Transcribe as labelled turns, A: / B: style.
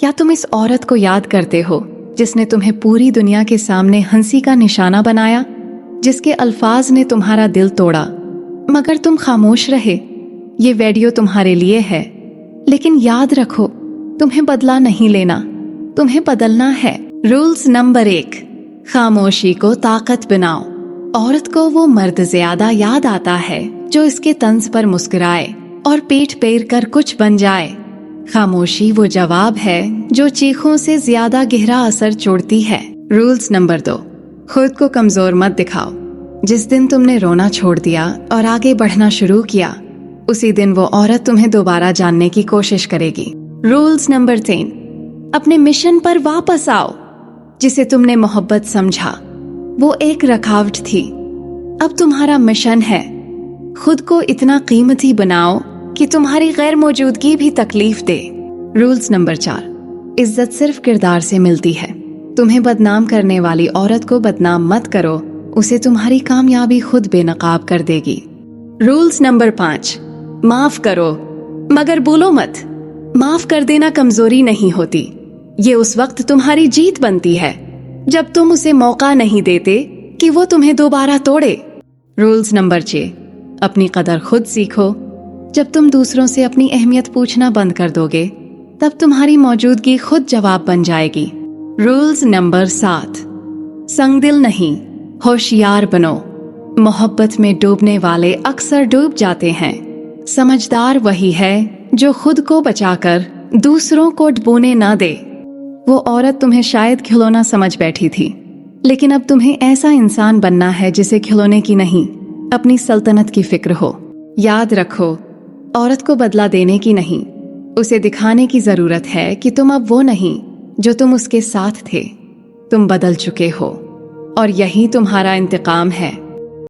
A: क्या तुम इस औरत को याद करते हो जिसने तुम्हें पूरी दुनिया के सामने हंसी का निशाना बनाया, जिसके अल्फाज ने तुम्हारा दिल तोड़ा मगर तुम खामोश रहे? ये वीडियो तुम्हारे लिए है, लेकिन याद रखो, तुम्हें बदला नहीं लेना, तुम्हें बदलना है। रूल्स नंबर 1, खामोशी को ताकत बनाओ। औरत को वो मर्द ज्यादा याद आता है जो इसके तंज पर मुस्कुराए और पीठ पेर कर कुछ बन जाए। खामोशी वो जवाब है जो चीखों से ज्यादा गहरा असर छोड़ती है। रूल्स नंबर 2, खुद को कमजोर मत दिखाओ। जिस दिन तुमने रोना छोड़ दिया और आगे बढ़ना शुरू किया, उसी दिन वो औरत तुम्हें दोबारा जानने की कोशिश करेगी। रूल्स नंबर 3, अपने मिशन पर वापस आओ। जिसे तुमने मोहब्बत समझा वो एक रुकावट थी, अब तुम्हारा मिशन है। खुद को इतना कीमती बनाओ कि तुम्हारी गैर मौजूदगी भी तकलीफ दे। रूल्स नंबर 4, इज्जत सिर्फ किरदार से मिलती है। तुम्हें बदनाम करने वाली औरत को बदनाम मत करो, उसे तुम्हारी कामयाबी खुद बेनकाब कर देगी। रूल्स नंबर 5, माफ करो मगर बोलो मत। माफ कर देना कमजोरी नहीं होती, ये उस वक्त तुम्हारी जीत बनती है जब तुम उसे मौका नहीं देते कि वो तुम्हें दोबारा तोड़े। रूल्स नंबर 6, अपनी कदर खुद सीखो। जब तुम दूसरों से अपनी अहमियत पूछना बंद कर दोगे, तब तुम्हारी मौजूदगी खुद जवाब बन जाएगी। रूल्स नंबर 7, संगदिल नहीं, होशियार बनो। मोहब्बत में डूबने वाले अक्सर डूब जाते हैं। समझदार वही है जो खुद को बचाकर दूसरों को डुबोने ना दे। वो औरत तुम्हें शायद खिलौना समझ बैठी थी, लेकिन अब तुम्हें ऐसा इंसान बनना है जिसे खिलौने की नहीं, अपनी सल्तनत की फिक्र हो। याद रखो, औरत को बदला देने की नहीं, उसे दिखाने की जरूरत है कि तुम अब वो नहीं जो तुम उसके साथ थे। तुम बदल चुके हो और यही तुम्हारा इंतकाम है।